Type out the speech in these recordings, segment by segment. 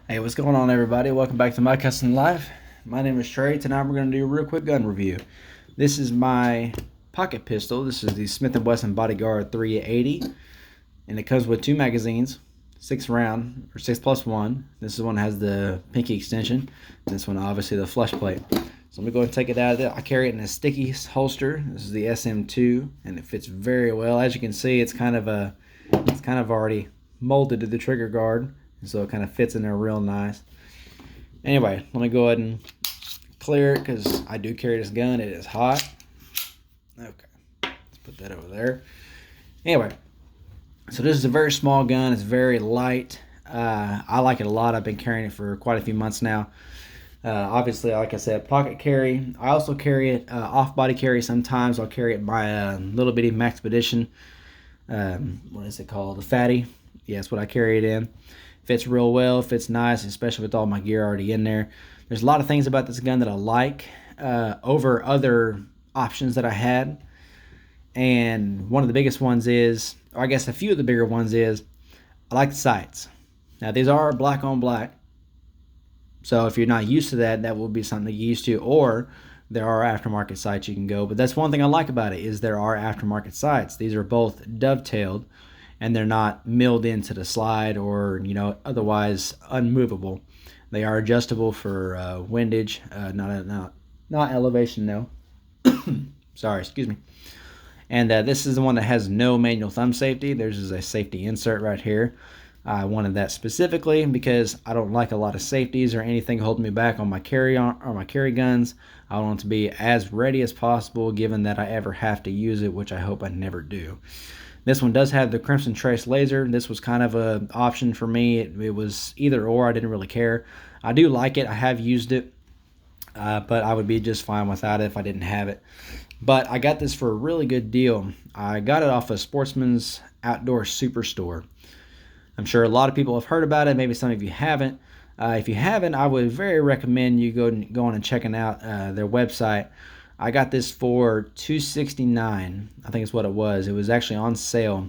Hey, what's going on, everybody? Welcome back to My Custom Life. My name is Trey. Tonight we're going to do a real quick gun review. This is my pocket pistol. This is the Smith & Wesson Bodyguard 380, and it comes with two magazines, 6 round or 6+1. This is one that has the pinky extension. This one, obviously, the flush plate. So let me go ahead and take it out of there. I carry it in a sticky holster. This is the SM2, and it fits very well. As you can see, it's kind of already molded to the trigger guard. So it kind of fits in there real nice. Anyway, let me go ahead and clear it because I do carry this gun. It is hot. Okay, let's put that over there. Anyway, so this is a very small gun. It's very light. I like it a lot. I've been carrying it for quite a few months now. Obviously, like I said, pocket carry. I also carry it off-body carry sometimes. I'll carry it by little bitty Maxpedition. What is it called? The Fatty. Yeah, that's what I carry it in. Fits real well, fits nice, especially with all my gear already in there. There's a lot of things about this gun that I like over other options that I had. And one of the biggest ones is, or I guess a few of the bigger ones is, I like the sights. Now these are black on black. So if you're not used to that, that will be something to get used to. Or there are aftermarket sights you can go. But that's one thing I like about it is there are aftermarket sights. These are both dovetailed, and they're not milled into the slide or otherwise unmovable. They are adjustable for windage, not elevation though. Sorry, excuse me. And this is the one that has no manual thumb safety. There's just a safety insert right here. I wanted that specifically because I don't like a lot of safeties or anything holding me back on my carry guns. I want it to be as ready as possible, given that I ever have to use it, which I hope I never do. This one does have the Crimson Trace laser. This was kind of an option for me. It was either or. I didn't really care. I do like it. I have used it, but I would be just fine without it if I didn't have it. But I got this for a really good deal. I got it off of Sportsman's Outdoor Superstore. I'm sure a lot of people have heard about it. Maybe some of you haven't. If you haven't, I would very recommend you go on and checking out their website. I got this for $269. I think is what it was. It was actually on sale.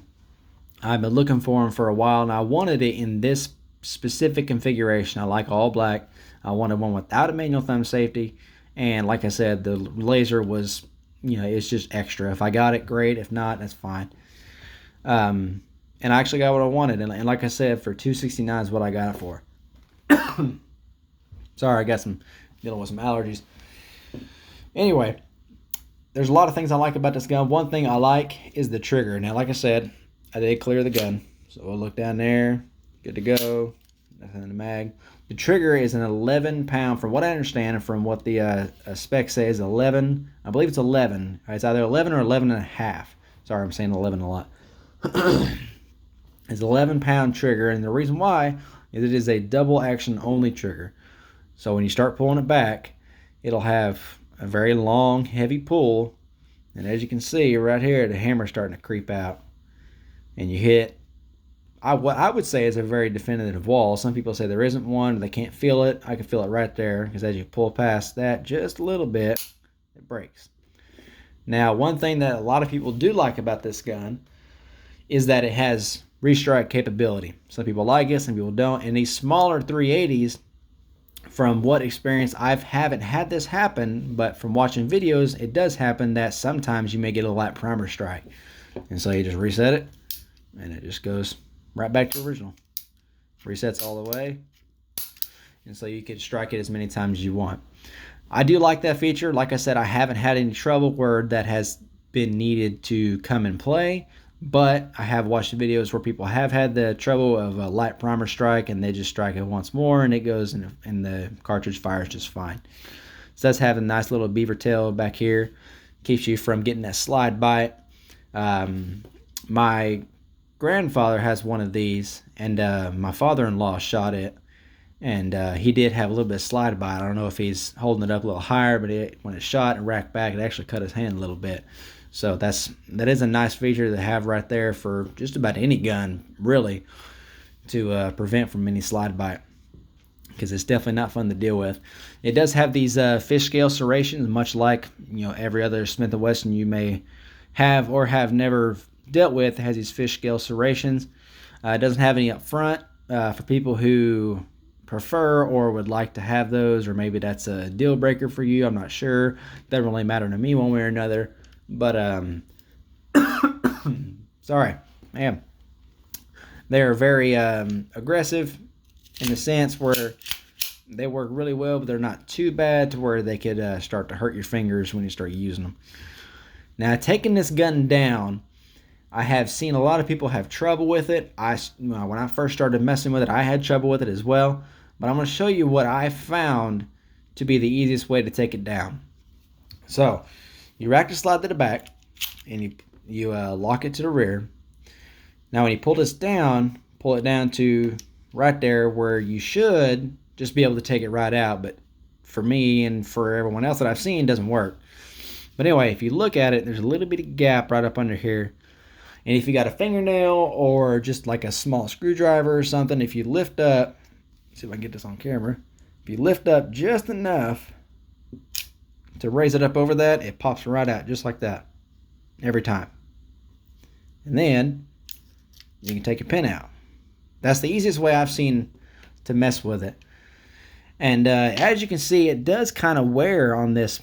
I've been looking for them for a while, and I wanted it in this specific configuration. I like all black. I wanted one without a manual thumb safety, and like I said, the laser was, it's just extra. If I got it, great. If not, that's fine. And I actually got what I wanted, and like I said, for $269 is what I got it for. Sorry, I got dealing with some allergies. Anyway, there's a lot of things I like about this gun. One thing I like is the trigger. Now, like I said, I did clear the gun. So we'll look down there. Good to go. Nothing in the mag. The trigger is an 11-pound, from what I understand and from what the spec says, 11. I believe it's 11. It's either 11 or 11 and a half. Sorry, I'm saying 11 a lot. It's 11-pound trigger, and the reason why is it is a double action only trigger. So when you start pulling it back, it'll have a very long, heavy pull, and as you can see right here, the hammer's starting to creep out, and you hit what I would say is a very definitive wall. Some people say there isn't one, they can't feel it. I can feel it right there, because as you pull past that just a little bit, it breaks. Now, one thing that a lot of people do like about this gun is that it has restrike capability. Some people like it, some people don't, and these smaller 380s, from what experience, I haven't had this happen, but from watching videos, it does happen that sometimes you may get a light primer strike. And so you just reset it, and it just goes right back to original. Resets all the way, and so you can strike it as many times as you want. I do like that feature. Like I said, I haven't had any trouble where that has been needed to come and play, but I have watched videos where people have had the trouble of a light primer strike, and they just strike it once more, and it goes, and the cartridge fires just fine. So that's having a nice little beaver tail back here. Keeps you from getting that slide bite. My grandfather has one of these, and my father-in-law shot it, and he did have a little bit of slide bite. I don't know if he's holding it up a little higher, but when it shot and racked back, it actually cut his hand a little bit. So that is a nice feature to have right there for just about any gun, really, to prevent from any slide bite, because it's definitely not fun to deal with. It does have these fish scale serrations, much like every other Smith & Wesson you may have or have never dealt with. It has these fish scale serrations. It doesn't have any up front for people who prefer or would like to have those, or maybe that's a deal breaker for you. I'm not sure. Doesn't really matter to me one way or another. But sorry, man. They are very aggressive in the sense where they work really well, but they're not too bad to where they could start to hurt your fingers when you start using them. Now, taking this gun down, I have seen a lot of people have trouble with it. When I first started messing with it, I had trouble with it as well. But I'm going to show you what I found to be the easiest way to take it down. So, you rack the slide to the back, and you lock it to the rear. Now, when you pull this down, pull it down to right there where you should just be able to take it right out. But for me and for everyone else that I've seen, it doesn't work. But anyway, if you look at it, there's a little bit of gap right up under here. And if you got a fingernail or just like a small screwdriver or something, if you lift up, see if I can get this on camera. If you lift up just enough to raise it up over that, it pops right out just like that every time. And then you can take your pin out. That's the easiest way I've seen to mess with it. And as you can see, it does kind of wear on this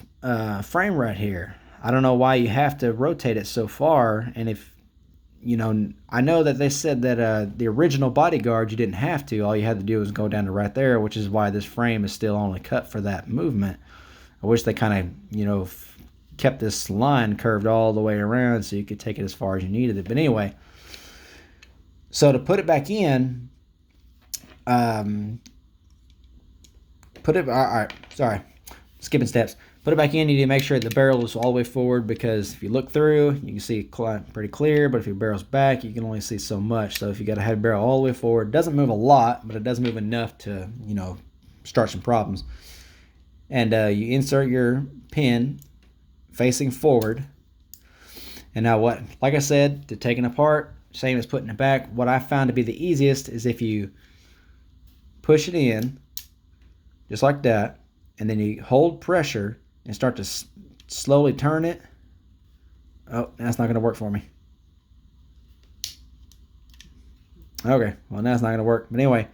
frame right here. I don't know why you have to rotate it so far. And if you know, I know that they said that the original Bodyguard, you didn't have to. All you had to do was go down to right there, which is why this frame is still only cut for that movement. I wish they kind of, you know, kept this line curved all the way around so you could take it as far as you needed it. But anyway, so to put it back in, all right, sorry, skipping steps. Put it back in, you need to make sure the barrel is all the way forward, because if you look through, you can see it pretty clear, but if your barrel's back, you can only see so much. So if you got to have the barrel all the way forward, it doesn't move a lot, but it does move enough to, you know, start some problems. And you insert your pin facing forward. And now what, like I said, to taking apart, same as putting it back, what I found to be the easiest is if you push it in, just like that, and then you hold pressure and start to slowly turn it. Oh, that's not going to work for me. Okay, well, now it's not going to work. But anyway,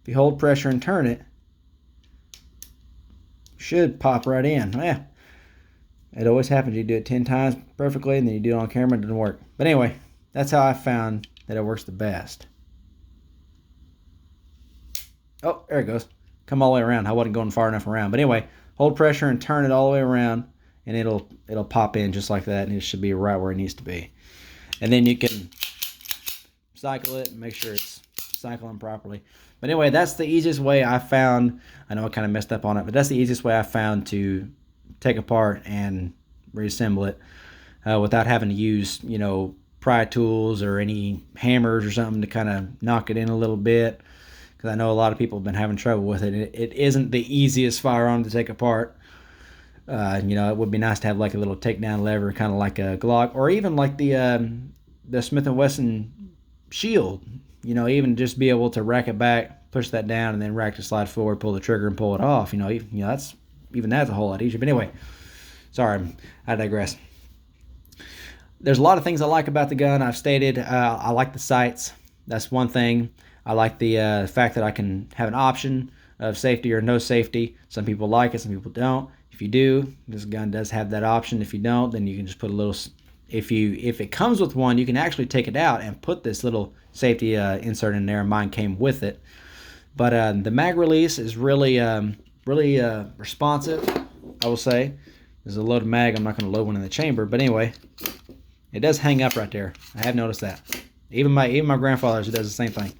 if you hold pressure and turn it, it should pop right in. Yeah, it always happens. You do it 10 times perfectly, and then you do it on camera, it doesn't work. But anyway, that's how I found that it works the best. Oh, there it goes. Come all the way around. I wasn't going far enough around. But anyway, hold pressure and turn it all the way around, and it'll pop in just like that, and it should be right where it needs to be. And then you can cycle it and make sure it's cycling properly. But anyway, that's the easiest way I found. I know I kind of messed up on it, but that's the easiest way I found to take apart and reassemble it without having to use, you know, pry tools or any hammers or something to kind of knock it in a little bit. Because I know a lot of people have been having trouble with it. It isn't the easiest firearm to take apart. You know, it would be nice to have like a little takedown lever, kind of like a Glock, or even like the Smith & Wesson shield. You know, even just be able to rack it back, push that down, and then rack the slide forward, pull the trigger, and pull it off. You know, that's a whole lot easier. But anyway, sorry, I digress. There's a lot of things I like about the gun. I've stated I like the sights. That's one thing. I like the fact that I can have an option of safety or no safety. Some people like it, some people don't. If you do, this gun does have that option. If you don't, then you can just put a little. If it comes with one, you can actually take it out and put this little safety insert in there. Mine came with it. But the mag release is really responsive, I will say. There's a loaded mag. I'm not going to load one in the chamber, but anyway, it does hang up right there. I have noticed that. Even my grandfather's, it does the same thing.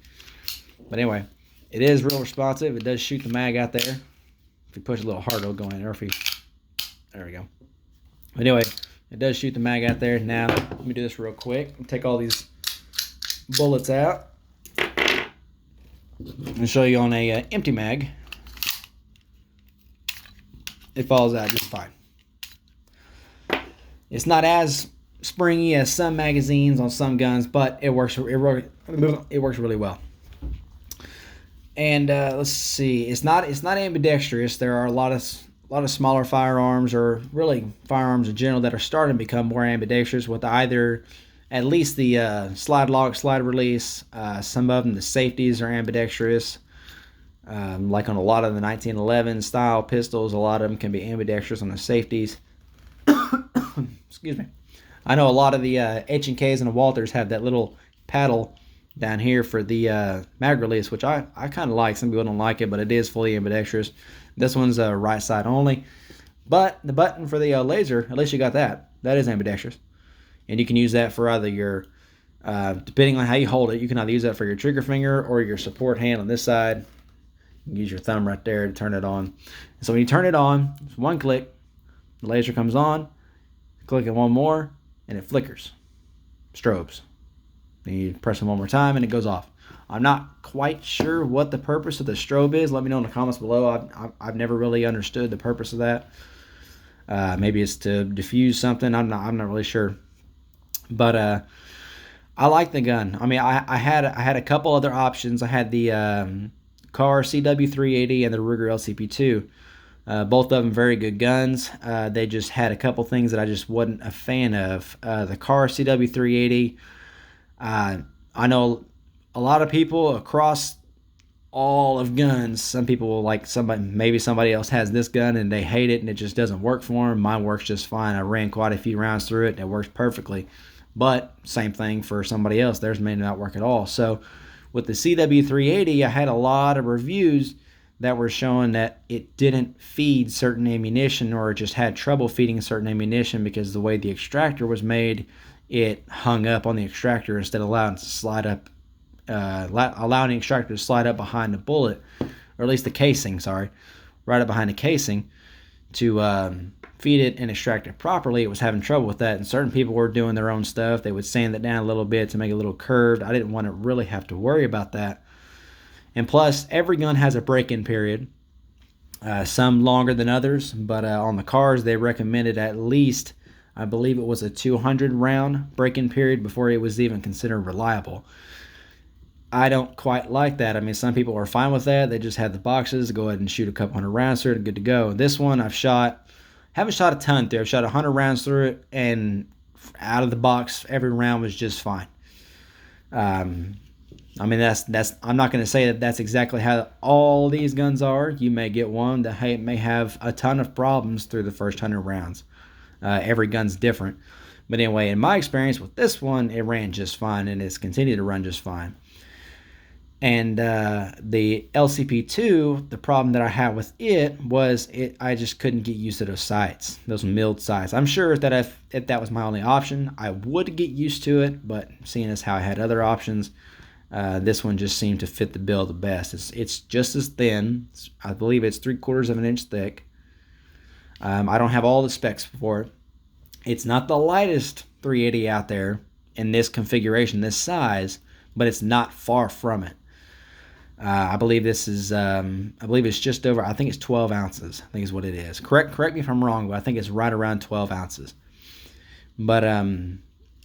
But anyway, it is real responsive. It does shoot the mag out there. If you push a little hard, it'll go in. Or if you, there we go. But anyway, it does shoot the mag out there. Now, let me do this real quick. Take all these bullets out and show you on a empty mag. It falls out just fine. It's not as springy as some magazines on some guns, but it works really well. And let's see, it's not ambidextrous. There are a lot of smaller firearms, or really firearms in general, that are starting to become more ambidextrous with either at least the slide lock, slide release. Some of them, the safeties are ambidextrous. Like on a lot of the 1911 style pistols, a lot of them can be ambidextrous on the safeties. Excuse me. I know a lot of the H&Ks and the Walthers have that little paddle down here for the mag release, which I kind of like. Some people don't like it, but it is fully ambidextrous. This one's right side only. But the button for the laser, at least you got that. That is ambidextrous. And you can use that for either your, depending on how you hold it, you can either use that for your trigger finger or your support hand on this side. You can use your thumb right there to turn it on. So when you turn it on, it's one click, the laser comes on, click it one more, and it flickers, strobes. Then you press it one more time and it goes off. I'm not quite sure what the purpose of the strobe is. Let me know in the comments below. I've never really understood the purpose of that. Maybe it's to diffuse something. I'm not really sure. But I like the gun. I mean, I had a couple other options. I had the Car CW380 and the Ruger LCP2. Both of them very good guns. They just had a couple things that I just wasn't a fan of. The Car CW380, I know a lot of people across all of guns, some people will like maybe somebody else has this gun and they hate it and it just doesn't work for them. Mine works just fine. I ran quite a few rounds through it and it works perfectly. But same thing for somebody else. Theirs may not work at all. So with the CW380, I had a lot of reviews that were showing that it didn't feed certain ammunition, or it just had trouble feeding certain ammunition because the way the extractor was made, it hung up on the extractor instead of allowing it to slide up, allowing the extractor to slide up behind the bullet, or at least the casing, sorry, right up behind the casing to feed it and extract it properly. It was having trouble with that, and certain people were doing their own stuff. They would sand it down a little bit to make it a little curved. I didn't want to really have to worry about that. And plus, every gun has a break-in period, some longer than others, but on the cars, they recommended at least, I believe it was a 200 round break-in period before it was even considered reliable. I don't quite like that. I mean, some people are fine with that. They just have the boxes, go ahead and shoot a couple hundred rounds through it, good to go. This one haven't shot a ton through. I've shot 100 rounds through it, and out of the box, every round was just fine. I mean, I'm not going to say that that's exactly how all these guns are. You may get one that may have a ton of problems through the first 100 rounds. Every gun's different. But anyway, in my experience with this one, it ran just fine, and it's continued to run just fine. And the LCP2, the problem that I had with it was I just couldn't get used to those sights, those milled sights. I'm sure that if that was my only option, I would get used to it, but seeing as how I had other options, this one just seemed to fit the bill the best. It's just as thin. I believe it's 3/4 of an inch thick. I don't have all the specs for it. It's not the lightest 380 out there in this configuration, this size, but it's not far from it. I believe this is, I believe it's just over, I think it's 12 ounces, I think is what it is. Correct me if I'm wrong, but I think it's right around 12 ounces. But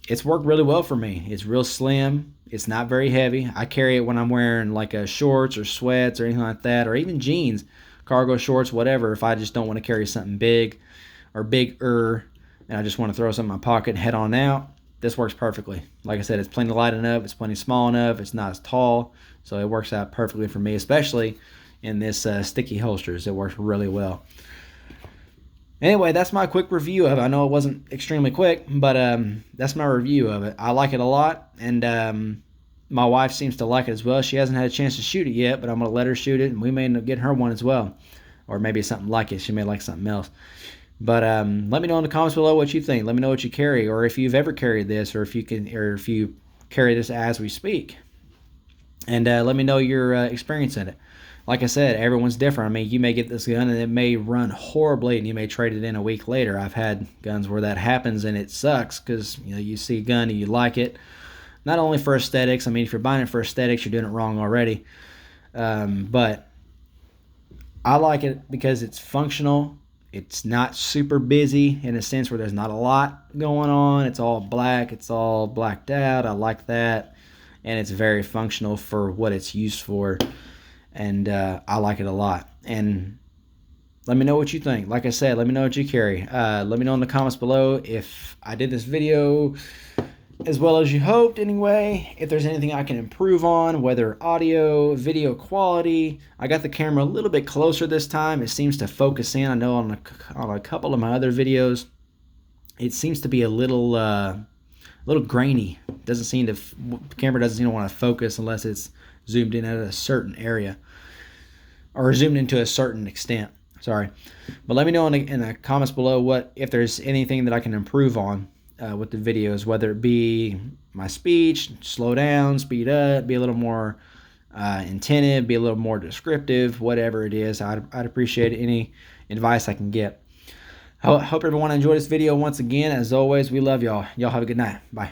it's worked really well for me. It's real slim. It's not very heavy. I carry it when I'm wearing like shorts or sweats or anything like that, or even jeans, cargo shorts, whatever. If I just don't want to carry something big or bigger, and I just want to throw something in my pocket and head on out, this works perfectly. Like I said, it's plenty light enough, it's plenty small enough, it's not as tall, so it works out perfectly for me, especially in this sticky holsters. It works really well. Anyway, that's my quick review of it. I know it wasn't extremely quick, but that's my review of it. I like it a lot, and my wife seems to like it as well. She hasn't had a chance to shoot it yet, but I'm going to let her shoot it, and we may end up getting her one as well. Or maybe something like it. She may like something else. But let me know in the comments below what you think. Let me know what you carry, or if you've ever carried this, or if you carry this as we speak. And let me know your experience in it. Like I said, everyone's different. I mean, you may get this gun and it may run horribly, and you may trade it in a week later. I've had guns where that happens, and it sucks because you see a gun and you like it. Not only for aesthetics. I mean, if you're buying it for aesthetics, you're doing it wrong already. But I like it because it's functional. It's not super busy in a sense where there's not a lot going on. It's all black. It's all blacked out. I like that. And it's very functional for what it's used for. And I like it a lot. And let me know what you think. Like I said, let me know what you carry. Let me know in the comments below if I did this video as well as you hoped anyway. If there's anything I can improve on, whether audio, video quality. I got the camera a little bit closer this time. It seems to focus in. I know on a couple of my other videos, it seems to be a little grainy. Doesn't seem to, the camera doesn't seem to want to focus unless it's zoomed in at a certain area or zoomed into a certain extent. Sorry, but let me know in the comments below if there's anything that I can improve on with the videos, whether it be my speech, slow down, speed up, be a little more attentive, be a little more descriptive, whatever it is. I'd appreciate any advice I can get. I hope everyone enjoyed this video once again. As always, we love y'all. Y'all have a good night. Bye.